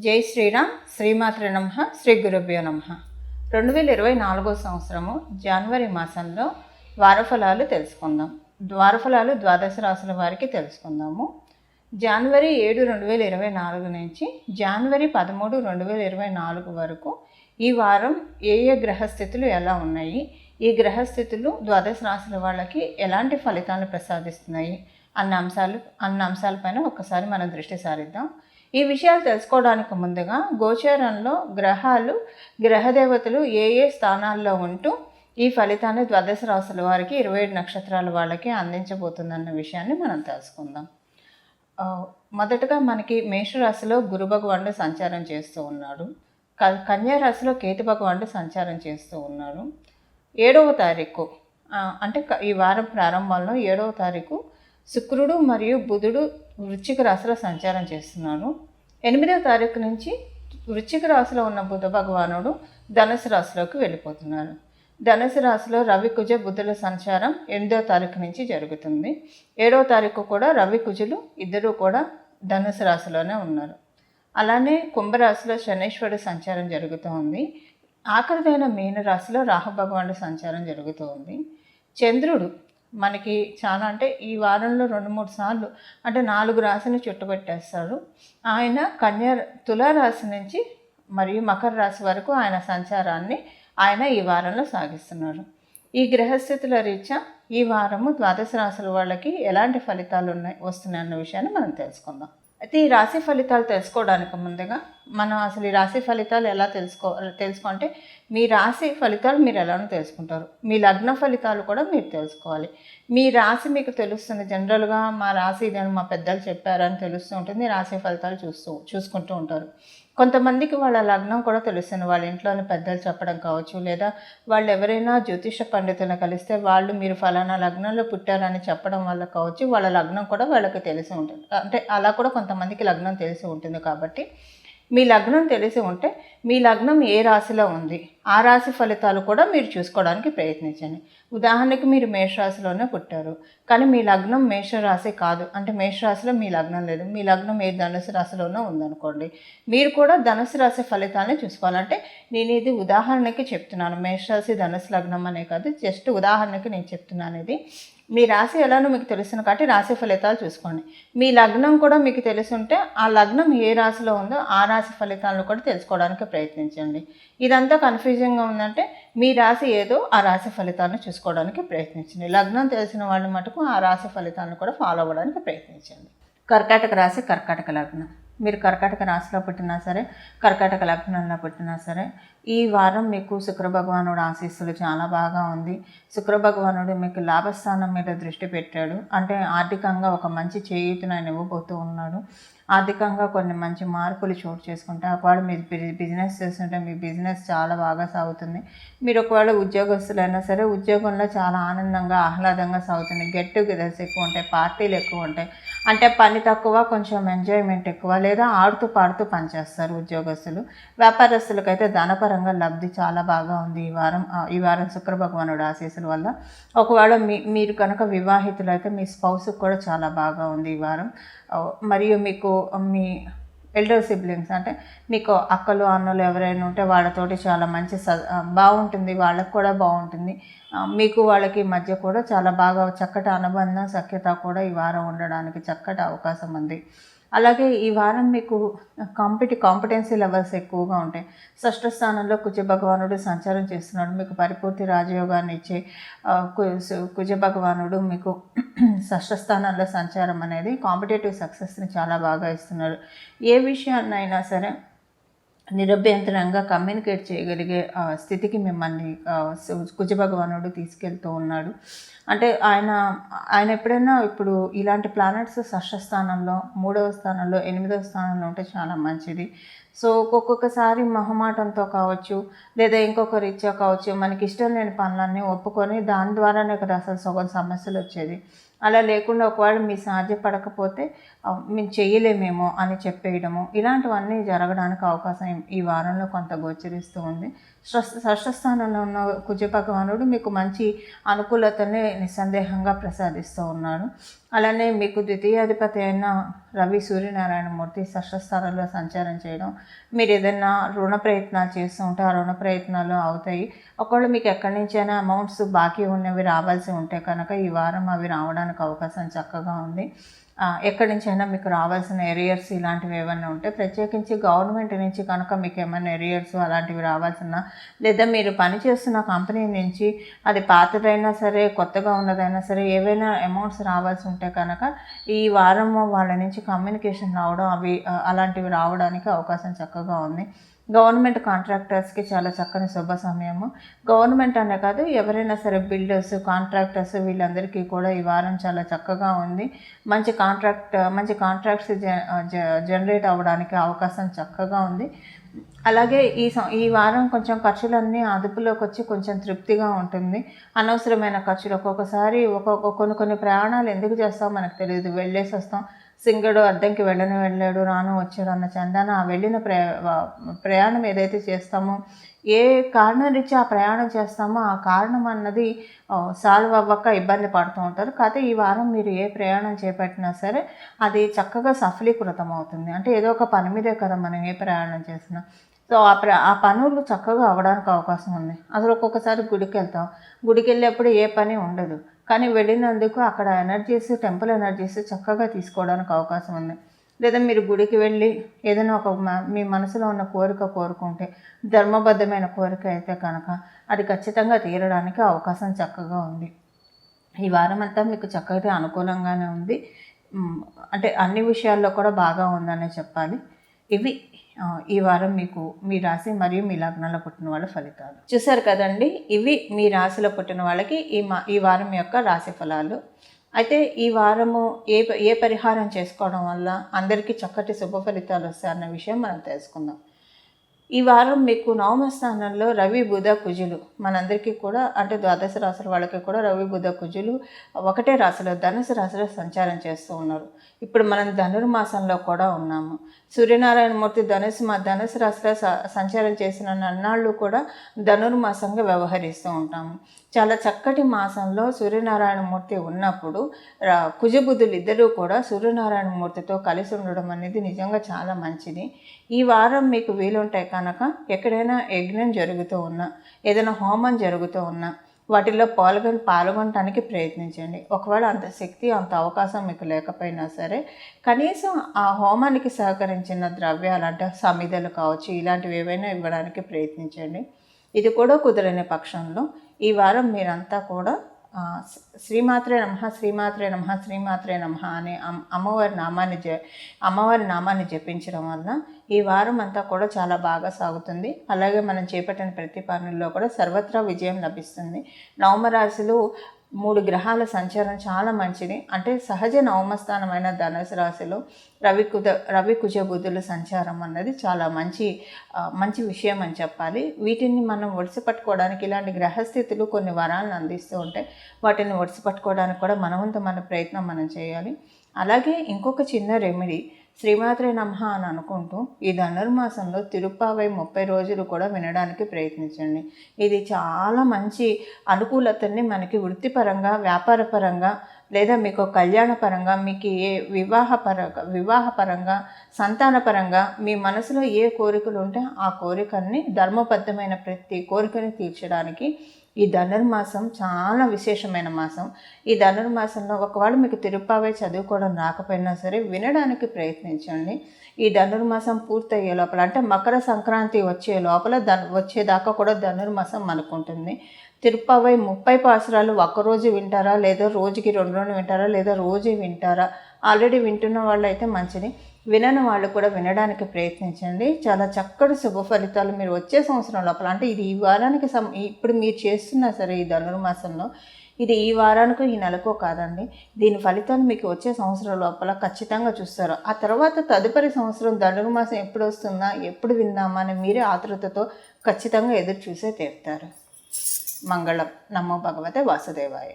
జై శ్రీరామ్. శ్రీమాత్రే నమః. శ్రీ గురుభ్యో నమః. 2024 సంవత్సరము జనవరి మాసంలో వారఫలాలు తెలుసుకుందాం. వారఫలాలు ద్వాదశ రాశుల వారికి తెలుసుకుందాము. జనవరి 7, 2024 నుంచి జనవరి 13, 2024 వరకు ఈ వారం ఏ గ్రహస్థితులు ఎలా ఉన్నాయి, ఈ గ్రహస్థితులు ద్వాదశ రాశుల వాళ్ళకి ఎలాంటి ఫలితాలను ప్రసాదిస్తున్నాయి అన్న అంశాలపైన ఒకసారి మనం దృష్టి సారిద్దాం. ఈ విషయాలు తెలుసుకోవడానికి ముందుగా గోచారంలో గ్రహాలు, గ్రహదేవతలు ఏ స్థానాల్లో ఉంటూ ఈ ఫలితాన్ని ద్వాదశ రాశుల వారికి 27 నక్షత్రాల వాళ్ళకి అందించబోతుందన్న విషయాన్ని మనం తెలుసుకుందాం. మొదటగా మనకి మేషరాశిలో గురు భగవానుడు సంచారం చేస్తూ ఉన్నాడు. కన్యా రాశిలో కేతు భగవానుడు సంచారం చేస్తూ ఉన్నారు. 7వ తారీఖు అంటే ఈ వారం ప్రారంభంలో 7వ తారీఖు శుక్రుడు మరియు బుధుడు వృశ్చిక రాశిలో సంచారం చేస్తున్నారు. 8వ తారీఖు నుంచి వృశ్చిక రాశిలో ఉన్న బుధ భగవానుడు ధనుసు రాశిలోకి వెళ్ళిపోతున్నారు. ధనుసు రాశిలో రవి కుజ బుధుల సంచారం 8వ తారీఖు నుంచి జరుగుతుంది. 7వ తారీఖు కూడా రవి కుజులు ఇద్దరూ కూడా ధనుసు రాశిలోనే ఉన్నారు. అలానే కుంభరాశిలో శనీశ్వరుడు సంచారం జరుగుతూ ఉంది. ఆఖరిదైన మీన రాశిలో రాహు భగవానుడు సంచారం జరుగుతూ ఉంది. చంద్రుడు మనకి చాలా అంటే ఈ వారంలో 2-3 సార్లు అంటే 4 రాశిని చుట్టుపెట్టేస్తాడు. ఆయన తులారాశి నుంచి మరియు మకర రాశి వరకు ఆయన సంచారాన్ని ఆయన ఈ వారంలో సాగిస్తున్నారు. ఈ గ్రహస్థితుల రీత్యా ఈ వారము ద్వాదశ రాశుల వాళ్ళకి ఎలాంటి ఫలితాలు వస్తున్నాయి అన్న విషయాన్ని మనం తెలుసుకుందాం. అయితే ఈ రాశి ఫలితాలు తెలుసుకోవడానికి ముందుగా మనం అసలు ఈ రాశి ఫలితాలు ఎలా తెలుసుకుంటే మీ రాశి ఫలితాలు మీరు ఎలానో తెలుసుకుంటారు. మీ లగ్న ఫలితాలు కూడా మీరు తెలుసుకోవాలి. మీ రాశి మీకు తెలుస్తుంది. జనరల్గా మా రాశి ఇదని మా పెద్దలు చెప్పారని తెలుస్తూ ఉంటుంది. రాశి ఫలితాలు చూసుకుంటూ ఉంటారు. కొంతమందికి వాళ్ళ లగ్నం కూడా తెలుస్తుంది. వాళ్ళ ఇంట్లోని పెద్దలు చెప్పడం కావచ్చు, లేదా వాళ్ళు ఎవరైనా జ్యోతిష పండితులను కలిస్తే వాళ్ళు మీరు ఫలానా లగ్నంలో పుట్టారని చెప్పడం వల్ల కావచ్చు, వాళ్ళ లగ్నం కూడా వాళ్ళకి తెలిసి ఉంటుంది. అంటే అలా కూడా కొంతమందికి లగ్నం తెలిసి ఉంటుంది. కాబట్టి మీ లగ్నం తెలిసి ఉంటే మీ లగ్నం ఏ రాశిలో ఉంది ఆ రాశి ఫలితాలు కూడా మీరు చూసుకోవడానికి ప్రయత్నించండి. ఉదాహరణకి మీరు మేషరాశిలోనే పుట్టారు, కానీ మీ లగ్నం మేషరాశి కాదు, అంటే మేషరాశిలో మీ లగ్నం లేదు, మీ లగ్నం ఏ ధనుసు రాశిలోనో ఉందనుకోండి, మీరు కూడా ధనుసు రాశి ఫలితాన్ని చూసుకోవాలంటే నేను ఇది ఉదాహరణకి చెప్తున్నాను. మేషరాశి ధనుసు లగ్నం అనే కాదు, జస్ట్ ఉదాహరణకి నేను చెప్తున్నాను. ఇది మీ రాశి ఎలానో మీకు తెలుసును కాబట్టి రాశి ఫలితాలు చూసుకోండి. మీ లగ్నం కూడా మీకు తెలుసుంటే ఆ లగ్నం ఏ రాశిలో ఉందో ఆ రాశి ఫలితాలను కూడా తెలుసుకోవడానికి ప్రయత్నించండి. ఇదంతా కన్ఫ్యూజింగ్గా ఉందంటే మీ రాశి ఏదో ఆ రాశి ఫలితాలను చూసుకోవడానికి ప్రయత్నించండి. లగ్నం తెలిసిన వాళ్ళు మటుకు ఆ రాశి ఫలితాలను కూడా ఫాలో అవ్వడానికి ప్రయత్నించండి. కర్కాటక రాశి, కర్కాటక లగ్నం. మీరు కర్కాటక రాశిలో పుట్టినా సరే, కర్కాటక లగ్నంలో పుట్టినా సరే, ఈ వారం మీకు శుక్ర భగవానుడు ఆశీస్సులు చాలా బాగా ఉంది. శుక్ర భగవానుడు మీకు లాభస్థానం మీద దృష్టి పెట్టాడు. అంటే ఆర్థికంగా ఒక మంచి చేయూతను ఆయన ఇవ్వబోతూ ఉన్నాడు. ఆర్థికంగా కొన్ని మంచి మార్పులు చోటు చేసుకుంటే, ఒకవేళ మీరు బిజినెస్ చేస్తుంటే మీ బిజినెస్ చాలా బాగా సాగుతుంది. మీరు ఒకవేళ ఉద్యోగస్తులైనా సరే ఉద్యోగంలో చాలా ఆనందంగా ఆహ్లాదంగా సాగుతుంది. గెట్ టుగెదర్స్ ఎక్కువ ఉంటాయి, పార్టీలు ఎక్కువ ఉంటాయి. అంటే పని తక్కువ, కొంచెం ఎంజాయ్మెంట్ ఎక్కువ, లేదా ఆడుతూ పాడుతూ పనిచేస్తారు ఉద్యోగస్తులు. వ్యాపారస్తులకైతే ధనపరంగా లబ్ధి చాలా బాగా ఉంది ఈ వారం శుక్ర భగవానుడు ఆశీస్సుల వల్ల. ఒకవేళ మీరు కనుక వివాహితులు అయితే మీ స్పౌస్కి కూడా చాలా బాగా ఉంది ఈ వారం. మరియు మీకు మీ ఎల్డర్ సిబ్లింగ్స్ అంటే మీకు అక్కలు అన్నలు ఎవరైనా ఉంటే వాళ్ళతోటి చాలా మంచి బాగుంటుంది, వాళ్ళకు కూడా బాగుంటుంది. మీకు వాళ్ళకి మధ్య కూడా చాలా బాగా చక్కటి అనుబంధం, సఖ్యత కూడా ఈ వారం ఉండడానికి చక్కటి అవకాశం ఉంది. అలాగే ఈ వారం మీకు కాంపిటెన్సీ లెవెల్స్ ఎక్కువగా ఉంటాయి. షష్ఠ స్థానంలో కుజ భగవానుడు సంచారం చేస్తున్నాడు. మీకు పరిపూర్తి రాజయోగాన్ని ఇచ్చే కుజ భగవానుడు మీకు షష్ఠ స్థానంలో సంచారం అనేది కాంపిటేటివ్ సక్సెస్ని చాలా బాగా ఇస్తున్నారు. ఏ విషయాన్నైనా సరే నిరభ్యంతరంగా కమ్యూనికేట్ చేయగలిగే స్థితికి మిమ్మల్ని కుజ భగవానుడు తీసుకెళ్తూ ఉన్నాడు. అంటే ఆయన ఎప్పుడైనా ఇప్పుడు ఇలాంటి ప్లానెట్స్ షష్ఠ స్థానంలో, 3వ స్థానంలో, 8వ స్థానంలో ఉంటే చాలా మంచిది. సో ఒక్కొక్కసారి మొహమాటంతో కావచ్చు, లేదా ఇంకొక రీత్యా కావచ్చు, మనకి ఇష్టం లేని పనులన్నీ ఒప్పుకొని దాని ద్వారానే కదా అసలు సగం సమస్యలు వచ్చేది. అలా లేకుండా ఒకవేళ మీ సాధ్యపడకపోతే మేము చేయలేమేమో అని చెప్పేయడము, ఇలాంటివన్నీ జరగడానికి అవకాశం ఈ వారంలో కొంత గోచరిస్తూ ఉంది. షష్ఠ స్థానంలో ఉన్న కుజ భగవానుడు మీకు మంచి అనుకూలతని నిస్సందేహంగా ప్రసాదిస్తూ ఉన్నాడు. అలానే మీకు ద్వితీయాధిపతి అయిన రవి సూర్యనారాయణ మూర్తి షష్ఠ స్థానంలో సంచారం చేయడం మీరు ఏదైనా రుణ ప్రయత్నాలు చేస్తూ ఉంటే ఆ రుణ ప్రయత్నాలు అవుతాయి. ఒకవేళ మీకు ఎక్కడి నుంచైనా అమౌంట్స్ బాకీ ఉన్నవి రావాల్సి ఉంటే కనుక ఈ వారం అవి రావడానికి అవకాశం చక్కగా ఉంది. ఎక్కడి నుంచైనా మీకు రావాల్సిన ఎరియర్స్ ఇలాంటివి ఏమైనా ఉంటే, ప్రత్యేకించి గవర్నమెంట్ నుంచి కనుక మీకు ఏమైనా ఎరియర్స్ అలాంటివి రావాల్సిన, లేదా మీరు పనిచేస్తున్న కంపెనీ నుంచి అది పాతదైనా సరే కొత్తగా ఉన్నదైనా సరే ఏవైనా అమౌంట్స్ రావాల్సి ఉంటే కనుక ఈ వారము వాళ్ళ నుంచి కమ్యూనికేషన్ రావడం అవి అలాంటివి రావడానికి అవకాశం చక్కగా ఉంది. గవర్నమెంట్ కాంట్రాక్టర్స్కి చాలా చక్కని శుభ సమయము. గవర్నమెంట్ అనే కాదు, ఎవరైనా సరే బిల్డర్స్, కాంట్రాక్టర్స్ వీళ్ళందరికీ కూడా ఈ వారం చాలా చక్కగా ఉంది. మంచి కాంట్రాక్ట్స్ జనరేట్ అవ్వడానికి అవకాశం చక్కగా ఉంది. అలాగే ఈ వారం కొంచెం ఖర్చులన్నీ అదుపులోకి వచ్చి కొంచెం తృప్తిగా ఉంటుంది. అనవసరమైన ఖర్చులు ఒక్కొక్కసారి కొన్ని ప్రయాణాలు ఎందుకు చేస్తామో మనకు తెలియదు. వెళ్ళేసి వస్తాం, సింగడు అద్దంకి వెళ్ళాడు రాను వచ్చాడు అన్న చందాన ఆ వెళ్ళిన ప్రయాణం ఏదైతే చేస్తామో, ఏ కారణం రీత్యా ఆ ప్రయాణం చేస్తామో ఆ కారణం అన్నది సాల్వ్ అవ్వక ఇబ్బంది పడుతూ ఉంటారు. కాకపోతే ఈ వారం మీరు ఏ ప్రయాణం చేపట్టినా సరే అది చక్కగా సఫలీకృతం అవుతుంది. అంటే ఏదో ఒక పని మీదే కదా మనం ఏ ప్రయాణం చేసినా. సో ఆ పనులు చక్కగా అవ్వడానికి అవకాశం ఉంది. అసలు ఒక్కొక్కసారి గుడికి వెళ్తాం, గుడికి వెళ్ళేప్పుడు ఏ పని ఉండదు, కానీ వెళ్ళినందుకు అక్కడ టెంపుల్ ఎనర్జీస్ చక్కగా తీసుకోవడానికి అవకాశం ఉంది. లేదా మీరు గుడికి వెళ్ళి ఏదైనా మీ మనసులో ఉన్న కోరుకుంటే, ధర్మబద్ధమైన కోరిక అయితే కనుక అది ఖచ్చితంగా తీరడానికి అవకాశం చక్కగా ఉంది. ఈ వారం అంతా మీకు చక్కగా అనుకూలంగానే ఉంది. అంటే అన్ని విషయాల్లో కూడా బాగా ఉందనే చెప్పాలి. ఇవి ఈ వారం మీకు మీ రాశి మరియు మీ లగ్నంలో పుట్టిన వాళ్ళ ఫలితాలు చూశారు కదండి. ఇవి మీ రాశిలో పుట్టిన వాళ్ళకి ఈ వారం యొక్క రాశి ఫలాలు. అయితే ఈ వారము ఏ పరిహారం చేసుకోవడం వల్ల అందరికీ చక్కటి శుభ ఫలితాలు వస్తాయన్న విషయం మనం తెలుసుకుందాం. ఈ వారం మీకు నవమ స్థానంలో రవి బుధ కుజులు మనందరికీ కూడా, అంటే ద్వాదశ రాశుల వాళ్ళకి కూడా రవి బుధ కుజులు ఒకటే రాశిలో ధనుసు రాశిలో సంచారం చేస్తూ ఉన్నారు. ఇప్పుడు మనం ధనుర్మాసంలో కూడా ఉన్నాము. సూర్యనారాయణమూర్తి ధనుసు రాశిలో సంచారం చేసిన నన్నాళ్ళు కూడా ధనుర్మాసంగా వ్యవహరిస్తూ ఉంటాము. చాలా చక్కటి మాసంలో సూర్యనారాయణమూర్తి ఉన్నప్పుడు కుజబుధులు ఇద్దరూ కూడా సూర్యనారాయణమూర్తితో కలిసి ఉండడం అనేది నిజంగా చాలా మంచిది. ఈ వారం మీకు వీలుంటే కనుక ఎక్కడైనా యజ్ఞం జరుగుతూ ఉన్నా, ఏదైనా హోమం జరుగుతూ ఉన్నా వాటిల్లో పాల్గొనడానికి ప్రయత్నించండి. ఒకవేళ అంత శక్తి అంత అవకాశం మీకు లేకపోయినా సరే కనీసం ఆ హోమానికి సహకరించిన ద్రవ్యాలు అంటే సమిధలు కావచ్చు, ఇలాంటివి ఏవైనా ఇవ్వడానికి ప్రయత్నించండి. ఇది కూడా కుదరని పక్షంలో ఈ వారం మీరంతా కూడా శ్రీమాత్రే నమః శ్రీమాత్రే నమః శ్రీమాత్రే నమః అనే అమ్మవారి నామాన్ని జపించడం వల్ల ఈ వారం అంతా కూడా చాలా బాగా సాగుతుంది. అలాగే మనం చేపట్టిన ప్రతి పనుల్లో కూడా సర్వత్రా విజయం లభిస్తుంది. నవమరాశిలో 3 గ్రహాల సంచారం చాలా మంచిది. అంటే సహజ నవమస్థానమైన ధనుసు రాశిలో రవి కుజ బుధుల సంచారం అన్నది చాలా మంచి విషయం అని చెప్పాలి. వీటిని మనం ఒడిసిపట్టుకోవడానికి ఇలాంటి గ్రహస్థితులు కొన్ని వరాలను అందిస్తూ ఉంటాయి. వాటిని ఒడిసిపట్టుకోవడానికి కూడా మన ప్రయత్నం మనం చేయాలి. అలాగే ఇంకొక చిన్న రెమెడీ, శ్రీమాత్రే నమః అని అనుకుంటూ ఈ ధనుర్మాసంలో తిరుప్పావై 30 రోజులు కూడా వినడానికి ప్రయత్నించండి. ఇది చాలా మంచి అనుకూలతని మనకి వృత్తిపరంగా, వ్యాపారపరంగా, లేదా మీకు కళ్యాణపరంగా, మీకు ఏ వివాహపరంగా, సంతానపరంగా మీ మనసులో ఏ కోరికలు ఉంటే ఆ కోరికల్ని, ధర్మబద్ధమైన ప్రతి కోరికని తీర్చడానికి ఈ ధనుర్మాసం చాలా విశేషమైన మాసం. ఈ ధనుర్మాసంలో ఒకవేళ మీకు తిరుప్పావై చదువుకోవడం రాకపోయినా సరే వినడానికి ప్రయత్నించండి. ఈ ధనుర్మాసం పూర్తయ్యే లోపల, అంటే మకర సంక్రాంతి వచ్చేదాకా కూడా ధనుర్మాసం మనకుంటుంది. తిరుప్పావై 30 పాసురాలు ఒక్కరోజు వింటారా, లేదా రోజుకి 2 రోజులు వింటారా, లేదా రోజు వింటారా? ఆల్రెడీ వింటున్న వాళ్ళు అయితే మంచిది, వినని వాళ్ళు కూడా వినడానికి ప్రయత్నించండి. చాలా చక్కటి శుభ ఫలితాలు మీరు వచ్చే సంవత్సరం లోపల, అంటే ఇది ఈ వారానికి ఇప్పుడు మీరు చేస్తున్నా సరే ఈ ధనుర్మాసంలో, ఇది ఈ వారానికో ఈ నెలకో కాదండి, దీని ఫలితాలు మీకు వచ్చే సంవత్సరం లోపల ఖచ్చితంగా చూస్తారు. ఆ తర్వాత తదుపరి సంవత్సరం ధనుర్మాసం ఎప్పుడు వస్తుందా, ఎప్పుడు విందామా అని మీరే ఆతృతతో ఖచ్చితంగా ఎదురు చూసే తీరుతారు. మంగళం. నమో భగవతే వాసుదేవాయ.